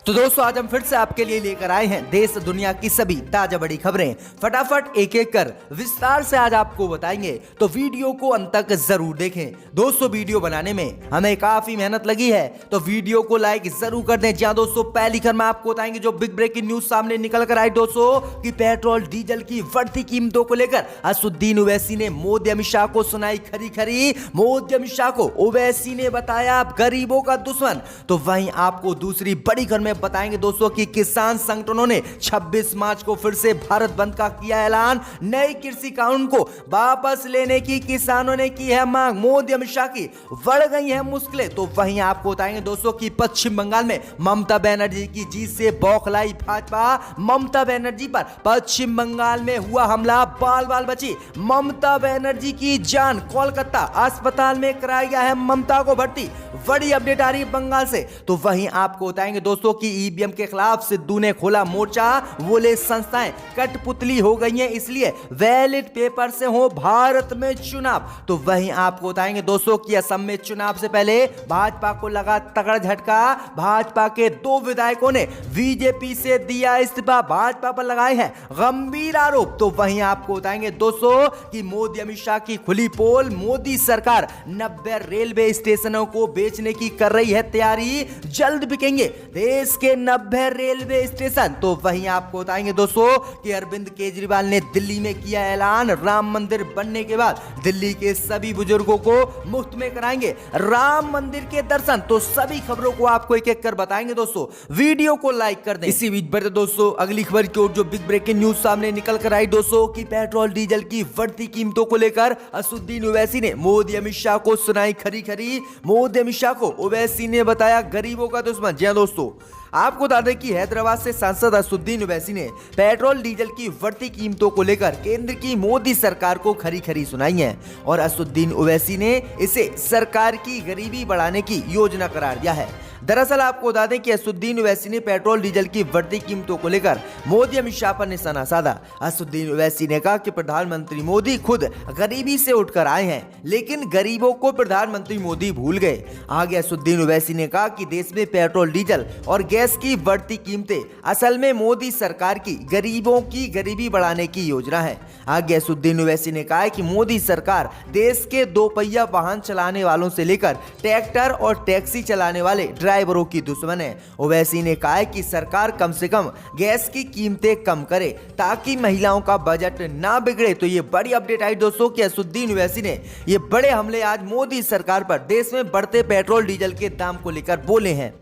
तो दोस्तों आज हम फिर से आपके लिए लेकर आए हैं देश दुनिया की सभी ताजा बड़ी खबरें। फटाफट एक एक कर विस्तार से आज आपको बताएंगे, तो वीडियो को अंत तक जरूर देखें। दोस्तों वीडियो बनाने में हमें काफी मेहनत लगी है, तो वीडियो को लाइक जरूर कर दें। जहां दोस्तों पहली खबर में आपको बताएंगे जो बिग ब्रेकिंग न्यूज सामने निकल कर आई दोस्तों कि पेट्रोल डीजल की बढ़ती कीमतों को लेकर असदुद्दीन ओवैसी ने मोदी अमित शाह को सुनाई खरी खरी। मोदी अमित शाह को ओवैसी ने बताया गरीबों का दुश्मन। तो वहीं आपको दूसरी बड़ी खबर में बताएंगे दोस्तों कि किसान संगठनों ने 26 मार्च को फिर से भारत बंद का किया ऐलान। नए कृषि कानून को वापस लेने की किसानों ने की है मांग। मोदी अमित शाह की बढ़ गई है मुश्किलें। तो वहीं आपको बताएंगे दोस्तों कि पश्चिम बंगाल में ममता बनर्जी की जीत से बौखलाई भाजपा। ममता बनर्जी पर पश्चिम बंगाल में हुआ हमला, बाल बाल बची ममता बनर्जी की जान। कोलकाता अस्पताल में कराया गया है ममता को भर्ती। बड़ी अपडेट आ रही है बंगाल से। तो वहीं आपको बताएंगे दोस्तों कि ईवीएम के खिलाफ सिद्धू ने खोला मोर्चा। बोले संस्थाएं कठपुतली हो गई हैं, इसलिए बैलेट पेपर से हो भारत में चुनाव। तो वहीं आपको बताएंगे दोस्तों कि असम में चुनाव से पहले भाजपा को लगा तगड़ा झटका। भाजपा के 2 विधायकों ने बीजेपी से दिया इस्तीफा, भाजपा पर लगाए हैं गंभीर आरोप। तो वहीं आपको बताएंगे दोस्तों कि मोदी अमित शाह की खुली पोल। मोदी सरकार 90 रेलवे स्टेशनों को बेचने की कर रही है तैयारी, जल्द बिकेंगे देश के 90 रेलवे स्टेशन। तो वहीं आपको बताएंगे दोस्तों कि अरविंद केजरीवाल ने दिल्ली में किया ऐलान, राम मंदिर बनने के बाद दिल्ली के सभी बुजुर्गों को मुफ्त में कराएंगे राम मंदिर के दर्शन। तो सभी खबरों को आपको एक एक कर बताएंगे दोस्तों, वीडियो को लाइक कर दें। इसी बीच बढ़ते दोस्तों अगली खबर की ओर जो बिग ब्रेकिंग न्यूज सामने निकल कर आई दोस्तों कि पेट्रोल डीजल की बढ़ती कीमतों को लेकर असदुद्दीन ओवैसी ने मोदी अमित शाह को सुनाई खरी खरी। मोदी अमित शाह को ओवैसी ने बताया गरीबों का दुश्मन। जी हां दोस्तों, आपको बता दें कि हैदराबाद से सांसद असदुद्दीन ओवैसी ने पेट्रोल डीजल की बढ़ती कीमतों को लेकर केंद्र की मोदी सरकार को खरी खरी सुनाई है और असदुद्दीन ओवैसी ने इसे सरकार की गरीबी बढ़ाने की योजना करार दिया है। दरअसल आपको बता दें कि असदुद्दीन ओवैसी ने पेट्रोल डीजल की बढ़ती कीमतों को लेकर मोदी अमित शाह पर निशाना साधा। असदुद्दीन ओवैसी ने कहा कि प्रधानमंत्री मोदी खुद गरीबी से उठकर आए हैं, लेकिन गरीबों को प्रधानमंत्री मोदी भूल गए। आगे असदुद्दीन ओवैसी ने कहा कि देश में पेट्रोल डीजल और गैस की बढ़ती कीमतें असल में मोदी सरकार की गरीबों की गरीबी बढ़ाने की योजना है। आगे असदुद्दीन ओवैसी ने कहा कि मोदी सरकार देश के 2 पहिया वाहन चलाने वालों से लेकर ट्रैक्टर और टैक्सी चलाने वाले ड्राइवरों की दुश्मन है। ओवैसी ने कहा कि सरकार कम से कम गैस की कीमतें कम करे ताकि महिलाओं का बजट ना बिगड़े। तो ये बड़ी अपडेट आई दोस्तों कि असदुद्दीन ओवैसी ने ये बड़े हमले आज मोदी सरकार पर देश में बढ़ते पेट्रोल डीजल के दाम को लेकर बोले हैं।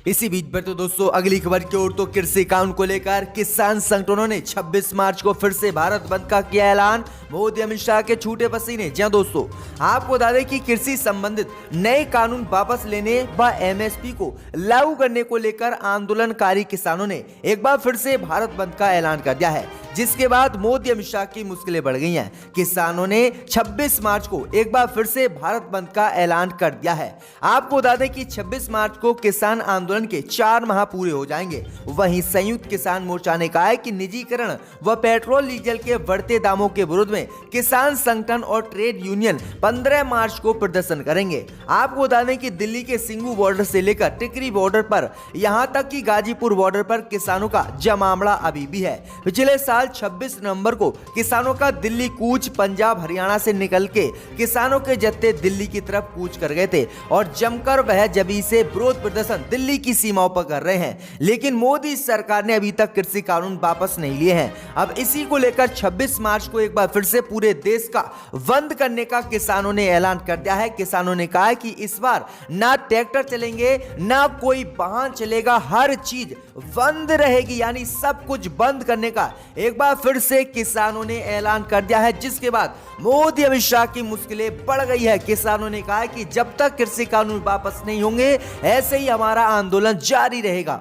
इसी बीच पर तो दोस्तों अगली खबर की ओर तो कृषि कानून को लेकर किसान संगठनों ने 26 मार्च को फिर से भारत बंद का किया ऐलान। मोदी अमित शाह के छूटे पसीने। जी दोस्तों, आपको बता दें कि कृषि संबंधित नए कानून वापस लेने व एमएसपी को लागू करने को लेकर आंदोलनकारी किसानों ने एक बार फिर से भारत बंद का ऐलान कर दिया है, जिसके बाद मोदी अमित शाह की मुश्किलें बढ़ गई हैं। किसानों ने 26 मार्च को एक बार फिर से भारत बंद का ऐलान कर दिया है। आपको बता दें कि 26 मार्च को किसान आंदोलन के 4 माह पूरे हो जाएंगे। वहीं संयुक्त किसान मोर्चा ने कहा है कि निजीकरण व पेट्रोल डीजल के बढ़ते दामों के विरोध में किसान संगठन और ट्रेड यूनियन 15 मार्च को प्रदर्शन करेंगे। आपको बता दें कि दिल्ली के सिंगू बॉर्डर से लेकर टिकरी बॉर्डर पर यहां तक कि गाजीपुर बॉर्डर पर किसानों का जमावड़ा अभी भी है। पिछले साल 26 नवंबर को किसानों का दिल्ली कूच पंजाब हरियाणा से निकल के किसानों के जत्थे दिल्ली की तरफ कूच कर गए थे और जमकर वह जबी से विरोध प्रदर्शन दिल्ली की सीमाओं पर कर रहे हैं। लेकिन मोदी सरकार ने अभी तक कृषि कानून वापस नहीं लिए हैं। अब इसी को लेकर 26 मार्च को एक बार फिर से पूरे देश का बंद करने का किसानों ने ऐलान कर दिया है। किसानों ने कहा है कि इस बार ना ट्रैक्टर चलेंगे ना कोई वाहन चलेगा, हर चीज बंद रहेगी, यानी सब कुछ बंद करने का एक बार फिर से किसानों ने ऐलान कर दिया है, जिसके बाद मोदी अमित शाह की मुश्किलें बढ़ गई है। किसानों ने कहा है कि जब तक कृषि कानून वापस नहीं होंगे ऐसे ही हमारा आंदोलन जारी रहेगा।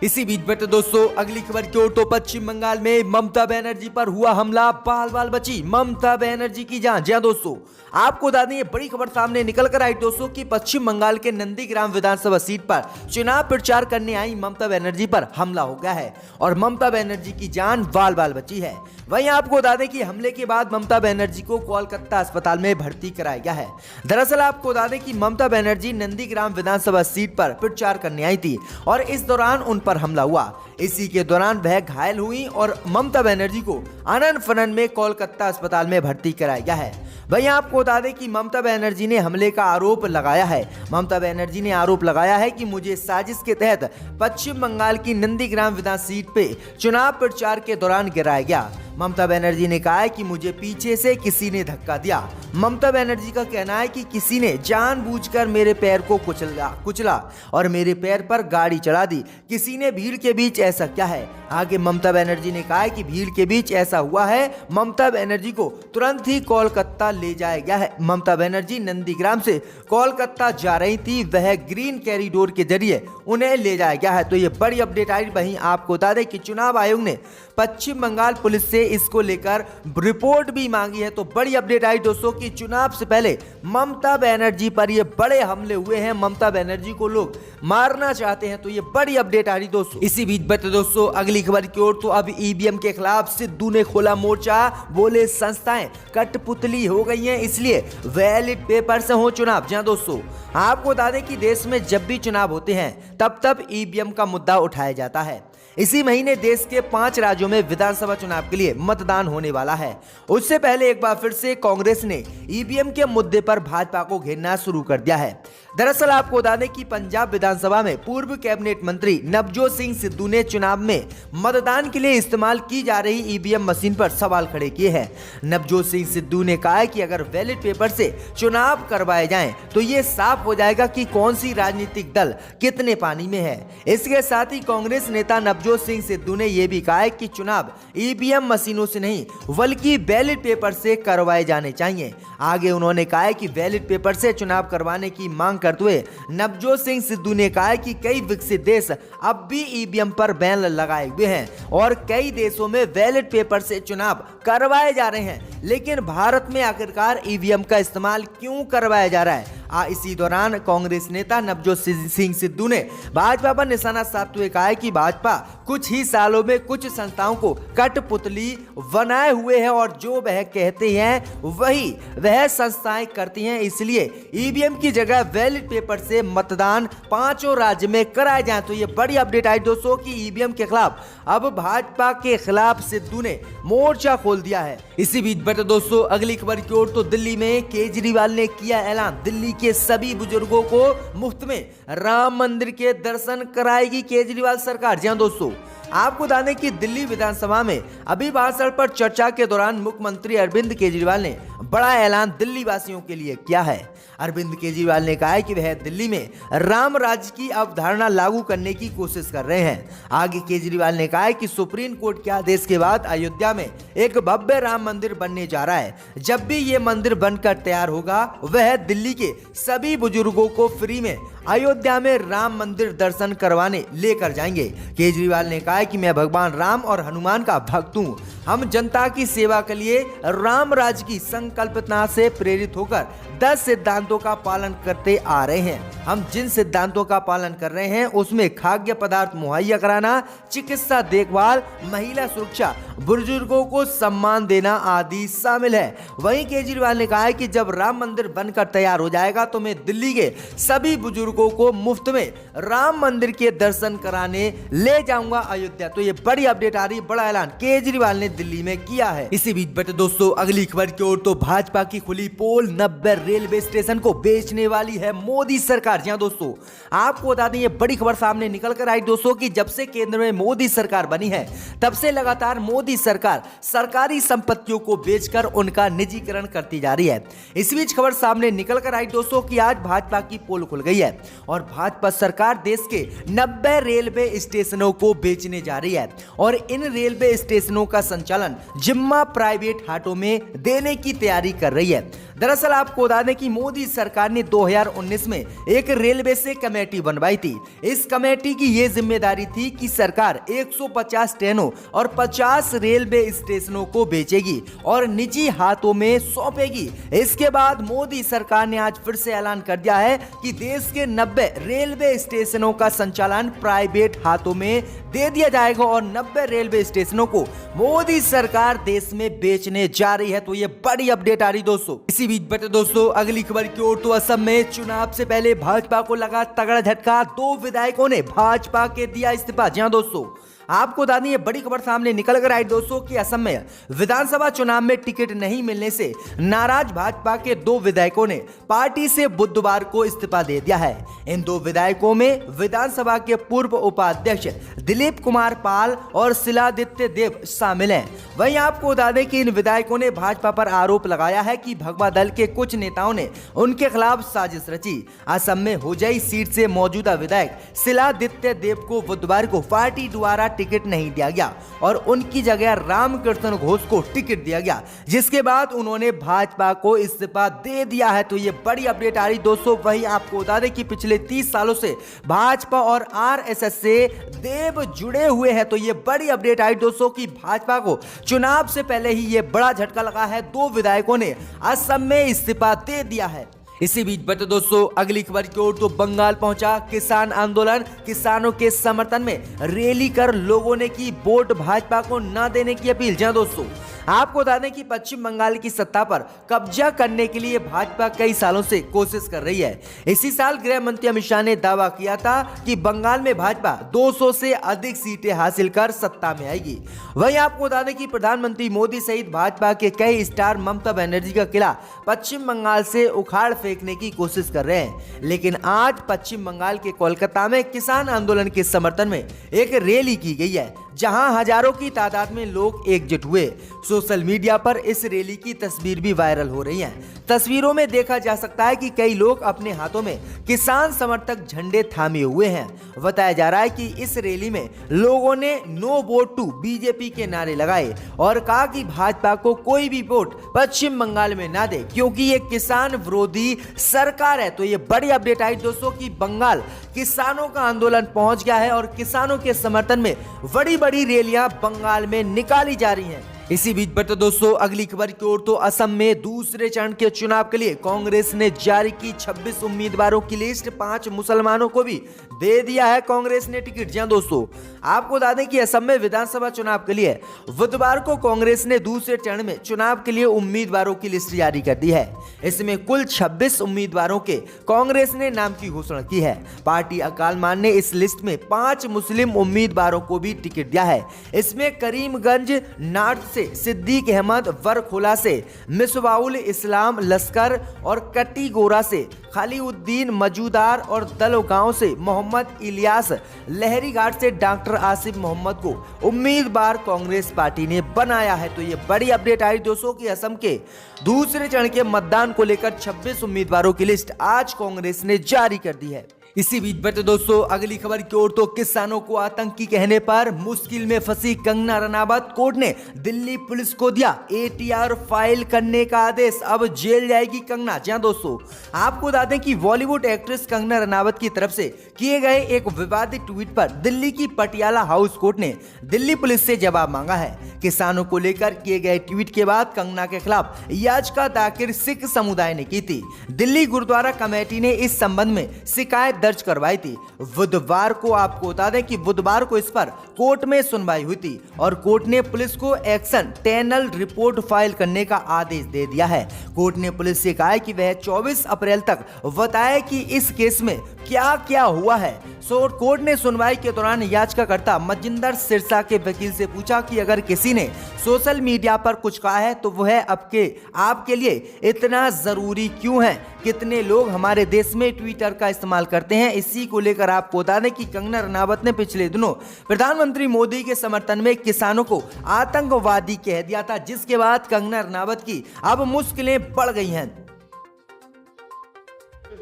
इसी बीच में तो दोस्तों अगली खबर की ओर तो पश्चिम बंगाल में ममता बनर्जी पर हुआ हमला, बाल बाल बची ममता बनर्जी की जान। जी दोस्तों, आपको बता दें ये बड़ी खबर सामने निकल कर आई दोस्तों कि पश्चिम बंगाल के नंदीग्राम विधानसभा सीट पर चुनाव प्रचार करने आई ममता बनर्जी पर हमला हो गया है और ममता बनर्जी की जान बाल बाल बची है। वहीं आपको बता दें कि हमले के बाद ममता बनर्जी को कोलकाता अस्पताल में भर्ती कराया गया है। दरअसल आपको बता दें कि ममता बनर्जी नंदीग्राम विधानसभा सीट पर प्रचार करने आई थी और इस दौरान उन पर हमला हुआ। इसी के दौरान वह घायल हुई और ममता बनर्जी को आनन फनन में कोलकाता अस्पताल में भर्ती कराया गया है। वहीं आपको बता दें कि ममता बनर्जी ने हमले का आरोप लगाया है। ममता बनर्जी ने आरोप लगाया है कि मुझे साजिश के तहत पश्चिम बंगाल की नंदीग्राम विधानसभा सीट पे चुनाव प्रचार के दौरान गिराया गया। ममता बनर्जी ने कहा है कि मुझे पीछे से किसी ने धक्का दिया। ममता बनर्जी का कहना है कि किसी ने जानबूझकर मेरे पैर को कुचला और मेरे पैर पर गाड़ी चढ़ा दी। किसी ने भीड़ के बीच ऐसा क्या है। आगे ममता बनर्जी ने कहा है कि भीड़ के बीच ऐसा हुआ है। ममता बनर्जी को तुरंत ही कोलकाता ले जाया गया है। ममता बनर्जी नंदीग्राम से कोलकाता जा रही थी, वह ग्रीन कॉरिडोर के जरिए उन्हें ले जाया गया है। तो ये बड़ी अपडेट आई। वहीं आपको बता दें कि चुनाव आयोग ने पश्चिम बंगाल पुलिस से इसको लेकर रिपोर्ट भी मांगी है। तो बड़ी अपडेट आई दोस्तों कि चुनाव से पहले ममता बनर्जी पर ये बड़े हमले हुए हैं। ममता बनर्जी को लोग मारना चाहते हैं। तो ये बड़ी अपडेट आ रही दोस्तों। इसी बीच बता दोस्तों अगली खबर की ओर। तो अब ईवीएम के खिलाफ सिद्धू ने खोला मोर्चा। बोले संस्थाएं कठपुतली हो गई हैं, इसलिए वैलिड पेपर से हो चुनाव। जी दोस्तों, आपको बता दें कि देश में जब भी चुनाव होते हैं तब ईवीएम का मुद्दा उठाया जाता है। इसी महीने देश के 5 राज्यों में विधानसभा चुनाव के लिए मतदान होने वाला है। उससे पहले एक बार फिर से कांग्रेस ने ईवीएम के मुद्दे पर भाजपा को घेरना शुरू कर दिया है। दरअसल आपको बता दें कि पंजाब विधानसभा में पूर्व कैबिनेट मंत्री नवजोत सिंह सिद्धू ने चुनाव में मतदान के लिए इस्तेमाल की जा रही ईवीएम मशीन पर सवाल खड़े किए हैं। नवजोत सिंह सिद्धू ने कहा है कि अगर वैलिड पेपर से चुनाव करवाए जाएं तो ये साफ हो जाएगा कि कौन सी राजनीतिक दल कितने पानी में है। इसके साथ ही कांग्रेस नेता नवजोत सिंह सिद्धू ने यह भी कहा है कि चुनाव ईवीएम मशीनों से नहीं बल्कि बैलेट पेपर से करवाए जाने चाहिए। आगे उन्होंने कहा है कि बैलेट पेपर से चुनाव करवाने की मांग करते हुए नवजोत सिंह सिद्धू ने कहा है कि कई विकसित देश अब भी ईवीएम पर बैन लगाए हुए हैं और कई देशों में बैलेट पेपर से चुनाव करवाए जा रहे हैं, लेकिन भारत में आखिरकार ईवीएम का इस्तेमाल क्यों करवाया जा रहा है। इसी दौरान कांग्रेस नेता नवजोत सिंह सिद्धू ने भाजपा पर निशाना साधते हुए कहा है कि भाजपा कुछ ही सालों में कुछ संस्थाओं को कठपुतली बनाए हुए है और जो वह कहते हैं वही वह संस्थाएं करती हैं, इसलिए ईवीएम की जगह बैलेट पेपर से मतदान 5 राज्य में कराए जाए। तो ये बड़ी अपडेट आई दोस्तों कि ईवीएम के खिलाफ अब भाजपा के खिलाफ सिद्धू ने मोर्चा खोल दिया है। इसी बीच बता दोस्तों अगली खबर की ओर। तो दिल्ली में केजरीवाल ने किया ऐलान, दिल्ली के सभी बुजुर्गों को मुफ्त में राम मंदिर के दर्शन कराएगी केजरीवाल सरकार। जी हां दोस्तों, आपको बता दें कि दिल्ली विधानसभा में अभिभाषण पर चर्चा के दौरान मुख्यमंत्री अरविंद केजरीवाल ने बड़ा ऐलान दिल्ली वासियों के लिए किया है। अरविंद केजरीवाल ने कहा है कि वह दिल्ली में राम राज्य की अवधारणा लागू करने की कोशिश कर रहे हैं। आगे केजरीवाल ने कहा है कि सुप्रीम कोर्ट के आदेश के बाद अयोध्या में एक भव्य राम मंदिर बनने जा रहा है। जब भी ये मंदिर बनकर तैयार होगा वह दिल्ली के सभी बुजुर्गों को फ्री में अयोध्या में राम मंदिर दर्शन करवाने लेकर जाएंगे। केजरीवाल ने कहा है कि मैं भगवान राम और हनुमान का भक्त हूँ। हम जनता की सेवा के लिए राम राज्य की संकल्पना से प्रेरित होकर 10 सिद्धांतों का पालन करते आ रहे हैं। हम जिन सिद्धांतों का पालन कर रहे हैं उसमें खाद्य पदार्थ मुहैया कराना, चिकित्सा देखभाल, महिला सुरक्षा, बुजुर्गों को सम्मान देना आदि शामिल है। वहीं केजरीवाल ने कहा है कि जब राम मंदिर बनकर तैयार हो जाएगा तो मैं दिल्ली के सभी बुजुर्गों को मुफ्त में राम मंदिर के दर्शन कराने ले जाऊंगा अयोध्या। तो ये बड़ी अपडेट आ रही, बड़ा ऐलान केजरीवाल ने दिल्ली में किया है। इसी बीच बटे दोस्तों अगली खबर की ओर। तो भाजपा की खुली पोल, 90 रेलवे स्टेशन को बेचने वाली है मोदी सरकार। जी हां दोस्तों, आपको बता दें ये बड़ी खबर सामने निकल कर आई दोस्तों कि जब से केंद्र में मोदी सरकार बनी है तब से लगातार मोदी सरकार सरकारी संपत्तियों को बेचकर उनका निजीकरण करती जा रही है। इस बीच खबर सामने निकल कर आई दोस्तों कि आज भाजपा की पोल खुल गई है और भाजपा सरकार देश के 90 रेलवे स्टेशनों को बेचने जा रही है और इन रेलवे स्टेशनों का संचालन जिम्मा प्राइवेट हाटों में देने की तैयारी कर रही है। दरअसल आपको बता दें कि मोदी सरकार ने 2019 में एक रेलवे से कमेटी बनवाई थी। इस कमेटी की यह जिम्मेदारी थी कि सरकार 150 ट्रेनों और 50 रेलवे स्टेशनों को बेचेगी और निजी हाथों में सौंपेगी। इसके बाद मोदी सरकार ने आज फिर से ऐलान कर दिया है कि देश के 90 रेलवे स्टेशनों का संचालन प्राइवेट हाथों में दे दिया जाएगा और 90 रेलवे स्टेशनों को मोदी सरकार देश में बेचने जा रही है। तो ये बड़ी अपडेट आ रही दोस्तों। इसी बीच बटे दोस्तों अगली खबर की ओर, तो असम में चुनाव से पहले भाजपा को लगा तगड़ा झटका, 2 विधायकों ने भाजपा के दिया इस्तीफा। जी हां दोस्तों, आपको बता दें ये बड़ी खबर सामने निकल कर आई दोस्तों कि असम में विधानसभा चुनाव में टिकट नहीं मिलने से नाराज भाजपा के 2 विधायकों ने पार्टी से बुधवार को इस्तीफा दे दिया है। इन 2 विधायकों में विधानसभा के पूर्व उपाध्यक्ष दिलीप कुमार पाल और शिलादित्य देव शामिल हैं। वहीं आपको बता दें कि इन विधायकों ने भाजपा पर आरोप लगाया है कि भगवा दल के कुछ नेताओं ने उनके खिलाफ साजिश रची। असम में होजाई सीट से मौजूदा विधायक शिलादित्य देव को बुधवार को पार्टी द्वारा टिकट नहीं दिया गया और उनकी जगह रामकृष्ण घोष को टिकट दिया गया, जिसके बाद उन्होंने भाजपा को इस्तीफा दे दिया है। तो ये बड़ी अपडेट आ रही दोस्तों। वहीं आपको बता दें कि पिछले 30 सालों से भाजपा और आरएसएस से देव जुड़े हुए हैं। तो ये बड़ी अपडेट आई दोस्तों कि भाजपा को चुनाव से पहले ही ये बड़ा झटका लगा है, 2 विधायकों ने असम में इस्तीफा दे दिया है। इसी बीच बटे दोस्तों अगली खबर की ओर, तो बंगाल पहुंचा किसान आंदोलन, किसानों के समर्थन में रैली कर लोगों ने की वोट भाजपा को न देने की अपील। जी दोस्तों, आपको बता दें कि पश्चिम बंगाल की सत्ता पर कब्जा करने के लिए भाजपा कई सालों से कोशिश कर रही है। इसी साल गृह मंत्री अमित शाह ने दावा किया था कि बंगाल में भाजपा 200 से अधिक सीटें हासिल कर सत्ता में आएगी। वहीं आपको बता दें कि प्रधानमंत्री मोदी सहित भाजपा के कई स्टार ममता बनर्जी का किला पश्चिम बंगाल से उखाड़ फेंकने की कोशिश कर रहे हैं। लेकिन आज पश्चिम बंगाल के कोलकाता में किसान आंदोलन के समर्थन में एक रैली की गई है, जहां हजारों की तादाद में लोग एकजुट हुए। सोशल मीडिया पर इस रैली की तस्वीर भी वायरल हो रही है। तस्वीरों में देखा जा सकता है कि कई लोग अपने हाथों में किसान समर्थक झंडे थामे हुए हैं। बताया जा रहा है कि इस रैली में लोगों ने नो वोट टू बीजेपी के नारे लगाए और कहा कि भाजपा को कोई भी वोट पश्चिम बंगाल में ना दे, क्योंकि ये किसान विरोधी सरकार है। तो ये बड़ी अपडेट आई दोस्तों कि बंगाल किसानों का आंदोलन पहुंच गया है और किसानों के समर्थन में बड़ी बड़ी रैलियां बंगाल में निकाली जा रही हैं। इसी बीच बटे दोस्तों अगली खबर की ओर, तो असम में दूसरे चरण के चुनाव के लिए कांग्रेस ने जारी की 26 उम्मीदवारों की लिस्ट। 5 मुसलमानों को भी दे दिया है कांग्रेस ने टिकट। जी दोस्तों, आपको बता दें कि असम में विधानसभा चुनाव के लिए बुधवार को कांग्रेस ने दूसरे चरण में चुनाव के लिए उम्मीदवारों की लिस्ट जारी कर दी है। इसमें कुल 26 उम्मीदवारों के कांग्रेस ने नाम की घोषणा की है। पार्टी अकालमान ने इस लिस्ट में 5 मुस्लिम उम्मीदवारों को भी टिकट दिया है। इसमें करीमगंज नॉर्थ से सिद्दीक अहमद, वरखोला से मिसबाउल इस्लाम लश्कर और कटीगोरा से खालिउद्दीन मजूदार और दलगांव से मोहम्मद इलियास, लहरी घाट से डॉक्टर आसिफ मोहम्मद को उम्मीदवार कांग्रेस पार्टी ने बनाया है। तो ये बड़ी अपडेट आई दोस्तों कि असम के दूसरे चरण के मतदान को लेकर 26 उम्मीदवारों की लिस्ट आज कांग्रेस ने जारी कर दी है। इसी बीच बटे दोस्तों अगली खबर की ओर, तो किसानों को आतंकी कहने पर मुश्किल में फंसी कंगना रनावत, कोर्ट ने दिल्ली पुलिस को दिया एटीआर फाइल करने का आदेश। अब जेल जाएगी कंगना। जी दोस्तों, आपको बता दें कि बॉलीवुड एक्ट्रेस कंगना रनावत की तरफ से किए गए एक विवादित ट्वीट पर दिल्ली की पटियाला हाउस कोर्ट ने दिल्ली पुलिस से जवाब मांगा है। किसानों को लेकर किए गए ट्वीट के बाद कंगना के खिलाफ याचिका दाखिल सिख समुदाय ने की थी। दिल्ली गुरुद्वारा कमेटी ने इस संबंध में शिकायत दर्ज करवाई थी। बुधवार को आपको बता दें कि बुधवार को इस पर कोर्ट में सुनवाई हुई थी और कोर्ट ने पुलिस को एक्शन टेनल रिपोर्ट फाइल करने का आदेश दे दिया है। कोर्ट ने पुलिस से कहा है कि वह 24 अप्रैल तक बताए कि इस केस में क्या क्या हुआ है। कोर्ट ने सुनवाई के दौरान याचिकाकर्ता मजिंदर सिरसा के वकील से पूछा कि अगर किसी ने सोशल मीडिया पर कुछ कहा है तो वह आपके लिए इतना जरूरी क्यों है? कितने लोग हमारे देश में ट्विटर का इस्तेमाल करते हैं? इसी को लेकर आपको बता दें कि कंगना रनावत ने पिछले दिनों प्रधानमंत्री मोदी के समर्थन में किसानों को आतंकवादी कह दिया था, जिसके बाद कंगना रनावत की अब मुश्किलें बढ़ गई हैं।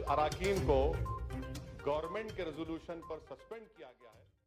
अराकीन को गवर्नमेंट के रेजोल्यूशन पर सस्पेंड किया गया है।